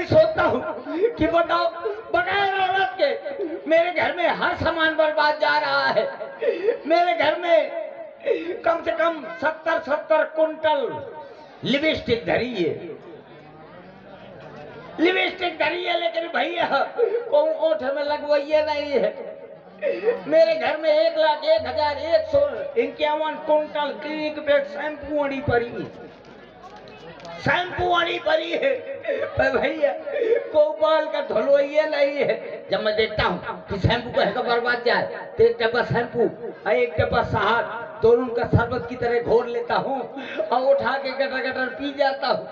कभी सोचता हूँ कि बताओ बगैर औरत के मेरे घर में हर सामान बर्बाद जा रहा है। मेरे घर में कम से कम 70 कुंटल लिपस्टिक धरी है, लिपस्टिक धरी है, लेकिन भैया को ओठ में लगवाइए नहीं है। मेरे घर में 1,01,151 कुंटल क्लिनिक पे शैम्पू अड़ी पड़ी है, शैम्पू अड़ी पड़ी है। पर भैया को बाल का धुलवाइए नहीं है। जब मैं देखता हूँ कि शैम्पू का बर्बाद जाए तो एक डब्बा शैम्पू और एक डब्बा शहद दोनों का शरबत की तरह घोर लेता हूँ और उठा के गटर गटर पी जाता हूँ।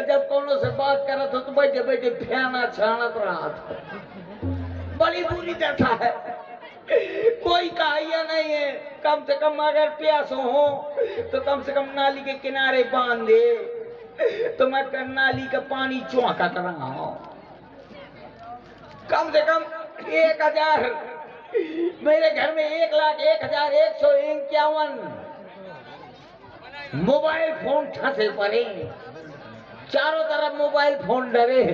जब कोनो से बात करा तो बैठे बैठे फैना छानत रहा था। बड़ी बुरी दशा है, कोई कहाइया नहीं है। कम से कम अगर प्यास हो तो कम से कम नाली के किनारे बांध दे तो मैं नाली का पानी चौंकत रहा हूं। कम से कम 1,000 मेरे घर में 1,01,151 मोबाइल फोन ठसे पड़े, चारों तरफ मोबाइल फोन डरे,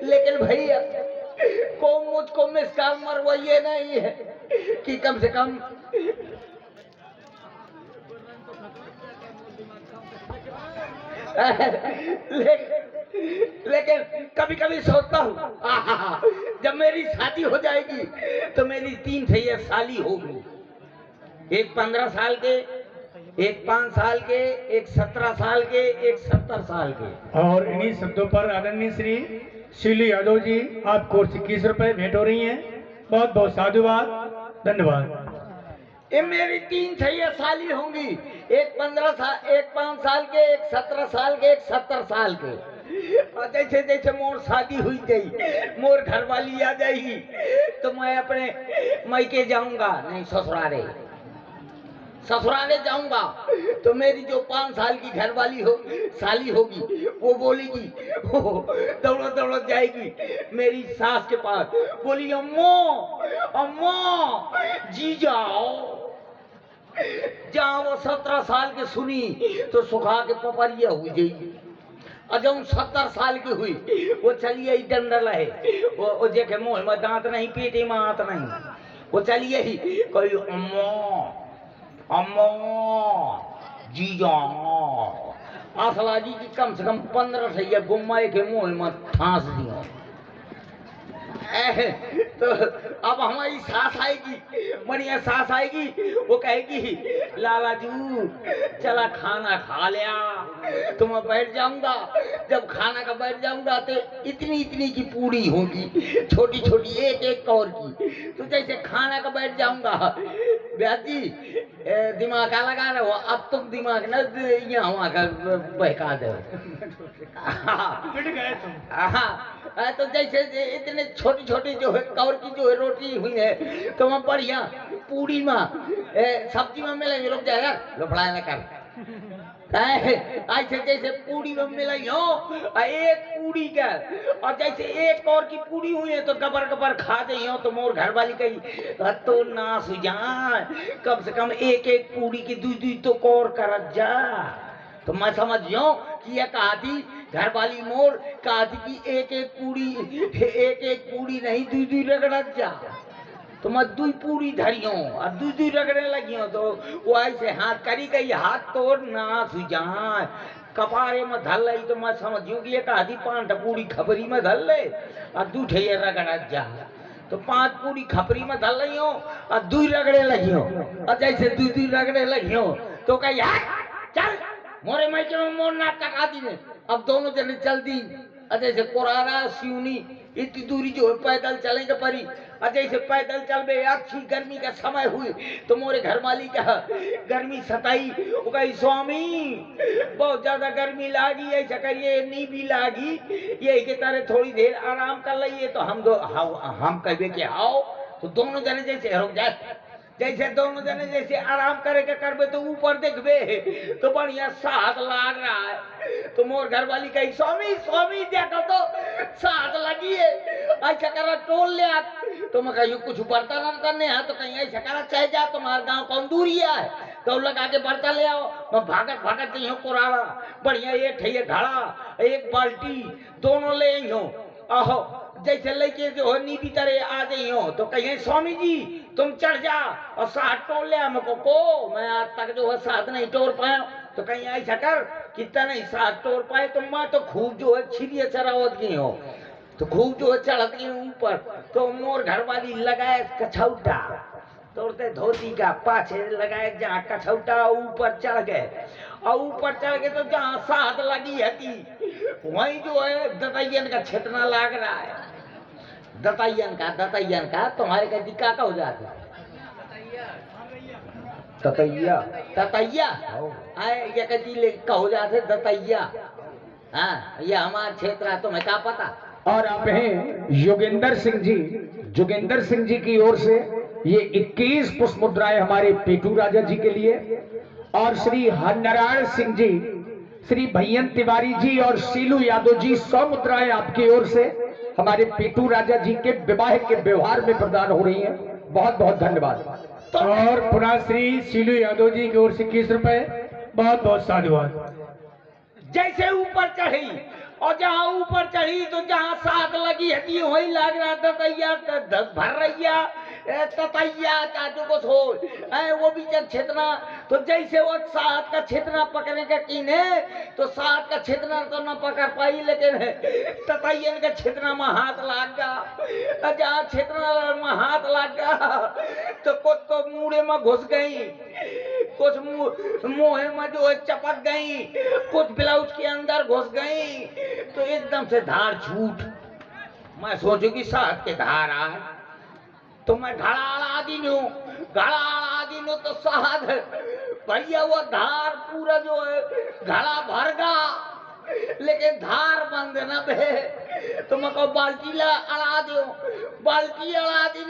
लेकिन भैया को मुझको मिस कॉल मरवाइए नहीं है कि कम से कम लेकिन कभी कभी सोचता हूँ जब मेरी शादी हो जाएगी तो मेरी 3 भैया साली होगी, एक 15 साल के, एक 5 साल के, एक 17 साल के, एक 70 साल के। और इन्हीं शब्दों पर आदरणीय श्री शीली यादव जी आपको 21 रुपए भेंट हो रही हैं। बहुत बहुत साधुवाद, धन्यवाद। ये मेरी 3 भैया साली होंगी, एक 15 साल, एक 5 साल के, एक 17 साल के, एक 70 साल के। और जैसे जैसे मोर शादी हुई गई, मोर घर वाली आ जाएगी तो मैं अपने मायके जाऊंगा, नहीं ससुराले, ससुराले जाऊंगा तो मेरी जो 5 साल की घरवाली हो साली होगी वो बोलेगी, दौड़ो दौड़ो जाएगी मेरी सास के पास, बोली अम्मो अम्मो जी जाओ। जहाँ वो 17 साल की सुनी तो सुखा के पपरिया हुई जाएगी। और जब 70 साल की हुई वो चलिए डंडल है, वो देखे मुँह में दांत नहीं, पेटे में हाथ नहीं, वो चलिए ही कोई अम्मो अम्मो जीजा। असला जी की कम से कम 15 सैया गुम्माए के मुंह में फांस दिया। तो अब हमारी सास आएगी, बढ़िया सास आएगी, वो कहेगी लाला जू चला खाना खा लिया, तो मैं बैठ जाऊंगा। जब खाना का बैठ जाऊंगा तो इतनी इतनी की पूड़ी होगी, छोटी छोटी एक एक कौर की। तो जैसे खाना का बैठ जाऊंगा, ब्याज जी दिमाग का लगा रहे हो, अब तुम दिमाग न यहाँ का बहका दो। तो जैसे इतने छोटी छोटी जो है कौर की जो है रोटी हुई है तो वहाँ बढ़िया पूड़ी में सब्जी में मिलेंगे, रुक जाएगा लफड़ा न कर ऐसे जैसे पूड़ी में मिलाई हो एक पूड़ी का, और जैसे एक कौर की पूड़ी हुई है तो गबर गबर खा दे हो तो मोर घर वाली कही तो ना सुजान, कम से कम एक एक पूड़ी की दूध तो कौर कर जा। तो मैं समझ जाऊं कि यह कहा थी घर वाली मोर कहा थी कि एक एक पूड़ी नहीं दूध रगड़ जा। तो मैं 2 पूड़ी धरी हूँ और 2 रगड़ने लगी हूँ तो वो ऐसे हाथ करी गई, हाथ तोड़ ना सुजान कपारे में धल रही। तो मैं समझूं कि एक आधी 5 पूड़ी खबरी में धल ले और 2 ठे रगड़ा जा। तो 5 पूड़ी खपरी में धल रही हूँ और 2 रगड़े लगी हूँ, और जैसे 2 रगड़े लगी हूँ तो कही चल मोरे मायके में मोर नाक टका दी ने। अब दोनों जने चल दी, जैसे कोरारा सिवनी इतनी दूरी जो है पैदल चलेंगे परी। जैसे पैदल चल बे, अच्छी गर्मी का समय हुई तो मोरे घर वाली का गर्मी सताई, वो कही स्वामी बहुत ज्यादा गर्मी लागी, ऐसा करिए नी भी लागी, ये के तरह थोड़ी देर आराम कर लिये। तो हम कहे कि आओ, तो दोनों जने जैसे रुक जाए, जैसे दोनों जने जैसे आराम करे के करबे तो ऊपर देखबे तो बढ़िया साथ लाग रहा है। तो मोर घर वाली कही स्वामी स्वामी देखो तो साथ लगी है, ऐसा करा टोल ले। तो मैं कही कुछ बर्तन वर्तन नहीं है तो कहीं ऐसा करा चाहे जा तुम्हारे गाँव कौन दूरिया है तो लगा के बर्ता ले आओ। मैं भागत भागत ही हूँ कुराड़ा बढ़िया, एक है घड़ा एक बाल्टी दोनों ले आई हूँ। आहो जैसे लेके जो हो नीति तरह आ गई हो तो कहिए स्वामी जी तुम चढ़ जा और साथ टोल ले हमको को मैं आज तक जो है साथ नहीं टोर पाया। तो कहीं ऐसा कर कितना नहीं साथ टोर पाए तो मैं तो खूब जो है छिड़िए चरावत गई हो तो खूब जो है चढ़त गई ऊपर। तो मोर घर वाली लगाए कछौटा तोड़ते धोती का पाछे लगाए जहाँ कछौटा ऊपर चढ़ गए और ऊपर चढ़ गए तो जहाँ साथ लगी हती वहीं जो है दतैयन का छितना लाग रहा है। दतैयन का तुम्हारे का दिक्का का हो जाता ततैया ततैया आए ये कजी ले का हो जाते दतैया। हाँ ये हमारा क्षेत्र है तुम्हें क्या पता। और आप हैं जोगेंद्र सिंह जी की ओर से ये 21 पुष्प मुद्राएं हमारे पेटू राजा जी के लिए और श्री हरनारायण सिंह जी, श्री भैयन तिवारी जी और शीलू यादव जी 100 मुद्राएं आपकी ओर से हमारे पेटू राजा जी के विवाह के व्यवहार में प्रदान हो रही हैं। बहुत बहुत धन्यवाद। और पुनः श्री शीलू यादव जी की ओर से 21 रुपए। बहुत बहुत साधुवाद। जैसे ऊपर चढ़ी और जहाँ ऊपर चढ़ी तो जहाँ साथ लगी हती वही लग रहा ततैया भर रैया ततैया चाचू को छोड़ वो भी जब छेतना तो जैसे वो साथ का छेतना पकड़ने का कीने तो साथ का छेतना तो न पकड़ पाई लेकिन ततैयन का छेतना में हाथ लग गया। जहाँ छेतना में हाथ लग गया तो कुछ तो मुड़े में घुस गई कुछ मुंह में जो है चपक गई कुछ ब्लाउज के अंदर घुस गई तो एकदम से धार छूट। मैं सोचू कि साथ के धार आए तो मैं घड़ा दी तो साथ भैया वो धार पूरा जो है घड़ा भर गया लेकिन धार बंद न भे। तो मैं कहो बाल्टी ला अड़ा दो बाल्टी अड़ा दी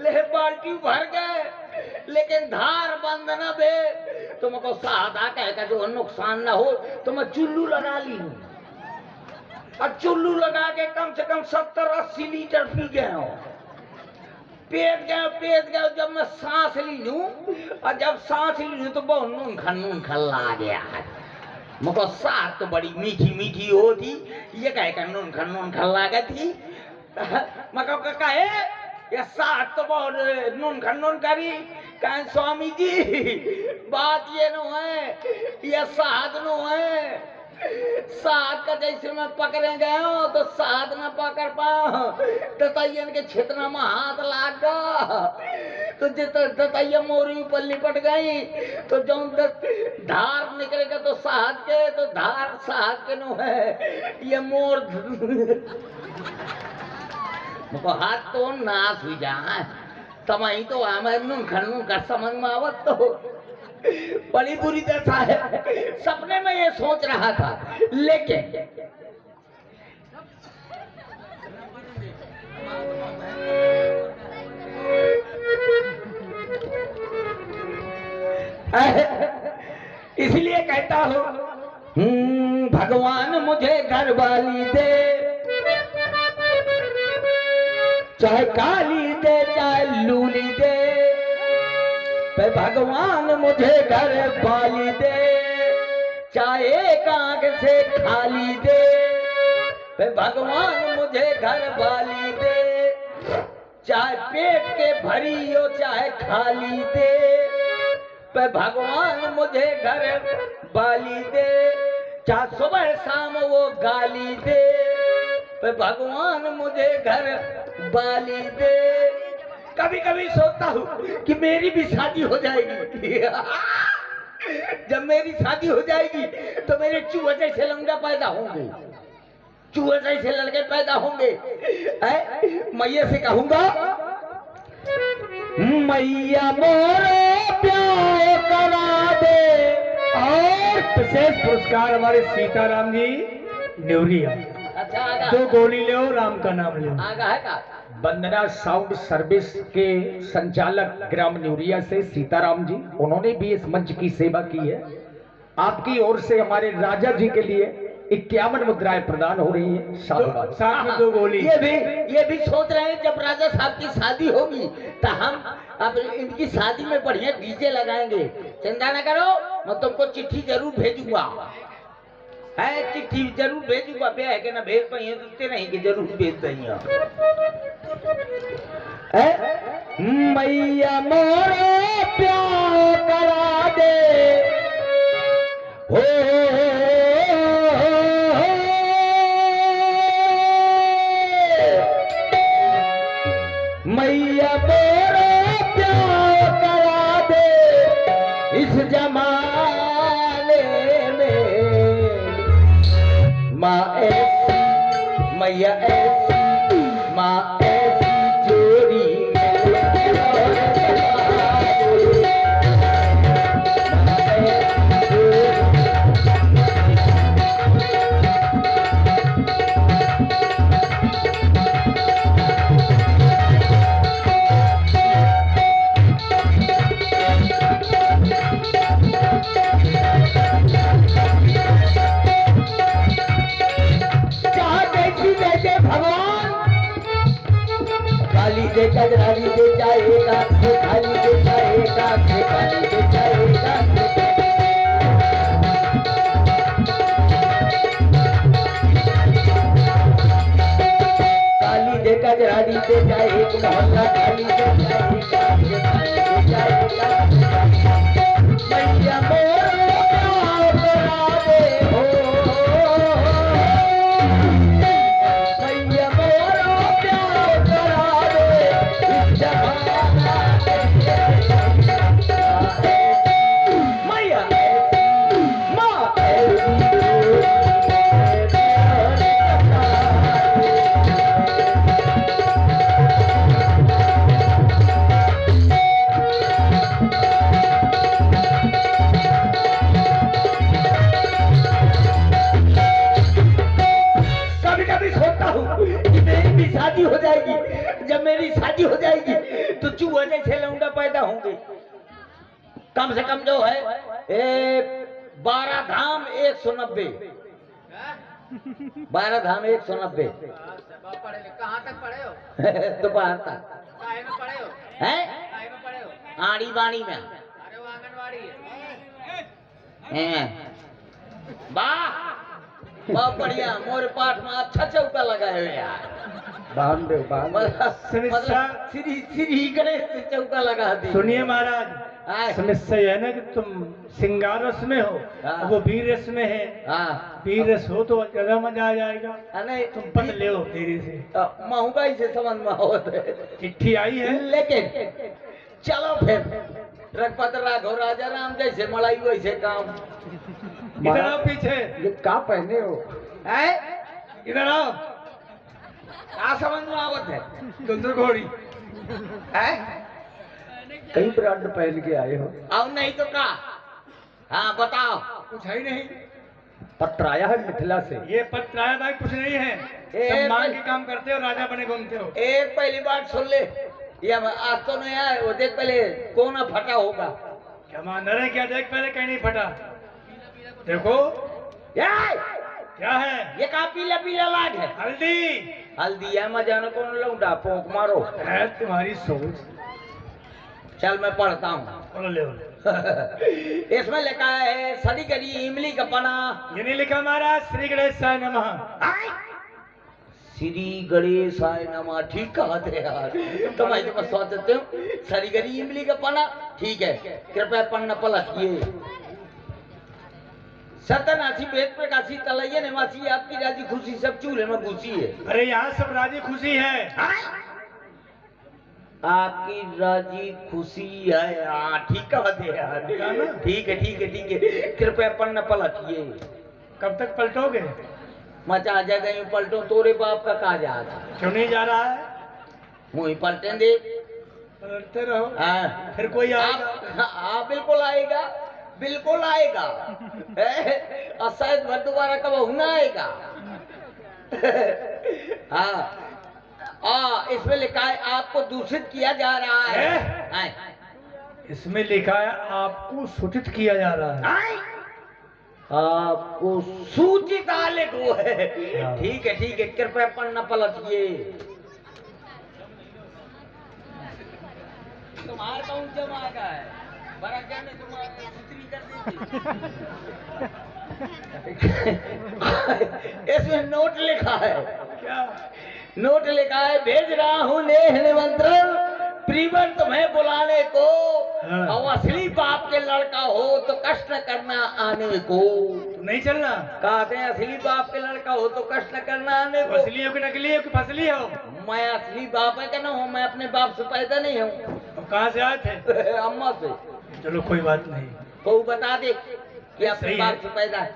ले बाल्टी भर गए लेकिन धार बंद न भे। तो मैं कहो सादा कह का जो नुकसान ना हो तो मैं चुल्लू लगा ली हूँ और चुल्लू लगा के कम से कम 70-80 लीटर पी गए हो। पेट गया जब मैं सांस ली हूँ और जब सांस ली हूँ तो बहुत नून खल्ला गया है। मुझको साथ तो बड़ी मीठी मीठी होती ये कहे का नून खल्ला गई थी। मैं कहे ये साथ तो बहुत नून करी कहे स्वामी जी बात ये नो है ये साथ नो है साथ का जैसे मैं पकड़े गए हो तो साथ न पकड़ पाओ दतैयन के क्षेत्र में हाथ लाग गया तो दतैया मोरी पर लिपट गई तो जो धार निकलेगा तो साथ के तो धार साथ के नो है ये मोर हाथ तो नाश हुई जाए तमाही तो हमें नून खन्नू का समझ में आवत तो बड़ी बुरी दशा है। सपने में ये सोच रहा था लेकिन इसलिए कहता हूँ भगवान मुझे घर वाली दे चाहे काली दे चाहे लूली दे भगवान मुझे घर वाली दे चाहे एक आंख से खाली दे भगवान मुझे घर वाली दे चाहे पेट के भरी हो चाहे खाली दे भगवान मुझे घर वाली दे चाहे सुबह शाम वो गाली दे भगवान मुझे घर वाली दे। कभी कभी सोचता हूँ कि मेरी भी शादी हो जाएगी जब मेरी शादी हो जाएगी तो मेरे चूहे जैसे लंगा पैदा होंगे चूहे जैसे लड़के पैदा होंगे। मैया से कहूंगा मैया मोरे प्यार करा दे। और विशेष पुरस्कार हमारे सीताराम जी नेवरिया। अच्छा 2 गोली ले राम का नाम ले। आगा है का वंदना साउंड सर्विस के संचालक ग्राम न्यूरिया से सीताराम जी, उन्होंने भी इस मंच की सेवा की है। आपकी ओर से हमारे राजा जी के लिए 51 मुद्राएं प्रदान हो रही हैं। साधुवाद। साथ में 2 गोली। ये भी सोच रहे हैं जब राजा साहब की शादी होगी तो हम अब इनकी शादी में बढ़िया डीजे लगाएंगे। चिंता न करो, मैं तुमको चिट्ठी जरूर भेजूंगा, है चिट्ठी जरूर भेजूंगा। बे है कि ना भेज पाइए तो नहीं कि जरूर भेज देंगे। मैया मोरे प्यार करा दे हो, मैया मोरे प्यार करा दे इस जमाने में। माँ ऐसी मैया ऐसी माँ ऐसी जोड़ी दे कजरानी दे जाएगा, खाली दे जाएगा, खाली दे जाएगा। काली दे कजरानी दे जाएगा, मोहल्ला खाली दे जाएगा, खाली दे जाएगा। मैया मोरे प्यार करा दे हो, मैया मोरे प्यार करा दे जमाना मैया माँ कभी सोचता हूँ कि मेरी भी शादी हो जाएगी। जब मेरी शादी हो जाएगी तो चूहे जैसे लौंडा पैदा होंगे। कम से कम जो है 12 धाम 190, 12 धाम 190। कहाँ तक पढ़े हो? दोपहर तक। काहे में पढ़े हो? हैं? काहे में पढ़े हो? आड़ी बाड़ी में। अरे वो आंगनवाड़ी है। हैं? वाह बहुत बढ़िया, मोर पाठ में अच्छा चौका लगाए हुए यार। मतलब श्री गणेश से चौका लगा दी। सुनिए महाराज, समस्या यह है ना कि तुम श्रृंगार रस में हो, हाँ। वो वीर रस में है। हाँ वीर रस हो तो ज्यादा मजा आ जाएगा। नहीं तुम पढ़ ले हो देरी से। महंगाई से समझ में होते। चिट्ठी आई है, लेकिन चलो फिर रघुपत राघव राजा राम जैसे मलाई वैसे काम। इधर आओ पीछे। ये का पहने हो? है इधर आओ। आ समझ में आवत है दुंदर घोड़ी। है कई ब्रांड पहन के आए हो। अब नहीं तो का। हाँ बताओ। कुछ है ही नहीं। पत्र आया है मिथिला से। ये पत्र आया भाई, कुछ नहीं है। सब मांग के काम करते हो, राजा बने घूमते हो। एक पहली बात सुन ले, ये आज तो नहीं आया, वो देख पहले कोना फटा होगा। क्या मान रहे क्या? देख पहले कहीं नहीं फटा। देखो क्या है? ये का पीला पीला लाग है? हल्दी। हल्दी है, मजा न कौन लौंडा पोंक मारो। है तुम्हारी सोच। चल मैं पढ़ता हूँ। बोलो ले इसमें लिखा है सड़ी गरी इमली का पना। ये नहीं लिखा महाराज श्री गणेशाय नमः। श्री गणेशाय नमः। ठीक कहा थे यार, तो मैं सोचते हूँ सड़ी गरी इमली का पना। ठीक है, कृपया पन्ना पलटिए। सतनासी वेद प्रकाशी तलैया निवासी आपकी राजी खुशी सब चूल्हे में घुसी है। अरे यहाँ सब राजी खुशी है। आपकी राजी खुशी है। हाँ ठीक कहा थे यार। ठीक है ठीक है ठीक है, कृपया पन्ना पलटिए। कब तक पलटोगे? मचा जा गई पलटो, तोरे बाप का कहा जा रहा। क्यों नहीं जा रहा है? मुँह पलटे दे। पलटते रहो। हाँ फिर कोई आएगा। हाँ बिल्कुल आएगा, बिल्कुल आएगा। और शायद वह दोबारा कब ना आएगा। हाँ इसमें लिखा है आपको दूषित किया जा रहा है। इसमें लिखा है आपको सूचित किया जा रहा है। आपको सूचित आलेख वो है। ठीक है कृपया पन्ना पलटिए। तुम्हारे कौन जमा का है बड़ा क्या नहीं तुम्हारे सुतरी कर देती। इसमें नोट लिखा है। क्या? नोट लिखा है भेज रहा हूँ नेह निमंत्रण प्रीवन तुम्हें बुलाने को। हाँ। और असली बाप के लड़का हो तो कष्ट न करना आने को। नहीं चलना? कहते हैं असली बाप के लड़का हो तो कष्ट न करना आने को। असली हो कि नकली हो कि फसली हो? मैं असली बाप है क्या ना हूँ, मैं अपने बाप से पैदा नहीं हूँ। तो कहाँ से आए थे? अम्मा से। चलो कोई बात नहीं। तो बता दे कि अपने सही बाप है। से पैदा है।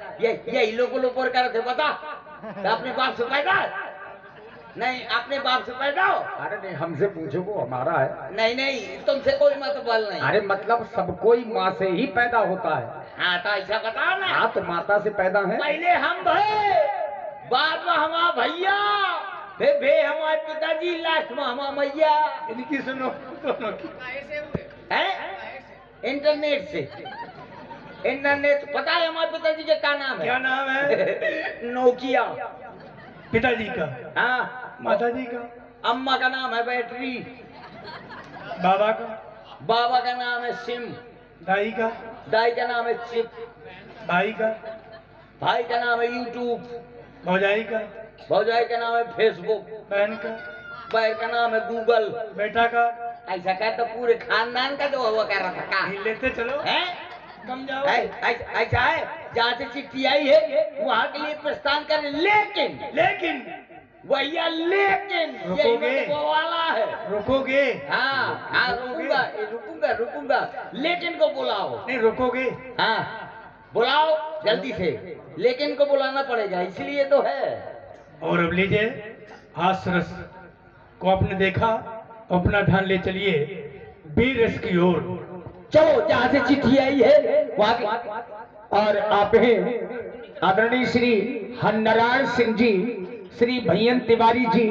ये लोगों ऊपर कर थे बता कि अपने बाप से पैदा है। नहीं अपने बाप से पैदा हो। अरे नहीं, हमसे पूछो, वो हमारा है। नहीं तुमसे कोई मतलब नहीं। अरे मतलब सब कोई माँ से ही पैदा होता है। हाँ तो ऐसा बताओ ना। हाँ तो माता से पैदा है। पहले हम भय, बाद में हमारा भैया, फिर भे हमारे पिताजी, लास्ट में हमारा मैया। इनकी सुनो दोनों की। कैसे हुए? है इंटरनेट से। इंटरनेट पता है हमारे पिताजी के क्या नाम है? क्या नाम है? नोकिया। पिताजी का? हाँ माता जी का? अम्मा का नाम है बैटरी। बाबा का? बाबा का नाम है सिम। दाई का? दाई का नाम है चिप। भाई का? भाई का नाम है यूट्यूब। भौजाई का? भौजाई का नाम है फेसबुक। बहन का? बहन का नाम है गूगल। बेटा का? ऐसा कह तो पूरे खानदान का जो हुआ कर रहा था का लेते चलो। है? समझाओ। ऐसा है जहाँ से चिट्ठी आई है वहाँ के लिए प्रस्थान करें, लेकिन भैया लेकिन रुकोगे? यही मत वाला है। रुकोगे? हाँ रुकूंगा लेकिन को बुलाओ। नहीं रुकोगे? हाँ बुलाओ जल्दी से, लेकिन को बुलाना पड़ेगा इसलिए तो है। और अब लीजिए हास रस को आपने देखा, अपना ध्यान ले चलिए वीर रस की ओर। चलो जहाँ से चिट्ठी आई है वहाँ की। और आप हैं आदरणीय श्री हरनारायण सिंह जी, श्री भैयन तिवारी जी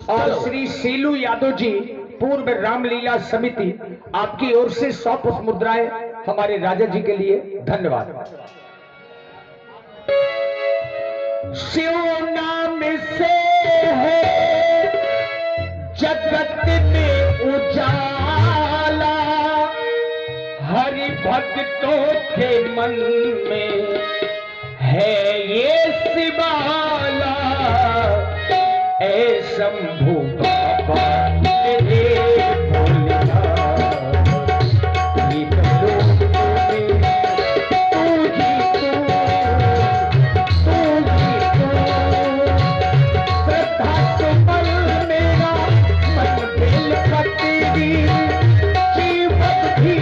और श्री शीलू यादव जी, पूर्व रामलीला समिति, आपकी ओर से 100 पुष्प मुद्राएं हमारे राजा जी के लिए। धन्यवाद। शिव नाम से है जगत में उजाला, हरि भक्तों के मन में है ये शिवाला। ऐ शंभु बाबा तेरे भोलेनाथ, ये लोग में तू ही तू, श्रद्धा से पल मेरा मन दिल खतीरी, जीवन भी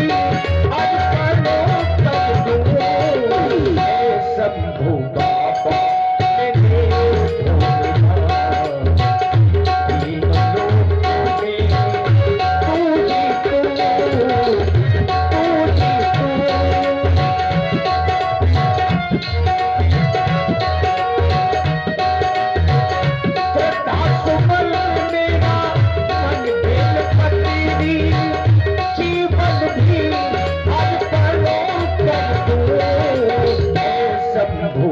अर्पणो कर दूं। ऐ शंभु बाबा तेरे भोलेनाथ, ये लोग में तू ही तू, श्रद्धा सुमन मेरा मन दिल पतीरी, जीवन भी अर्पणो कर दूं। ऐ शंभु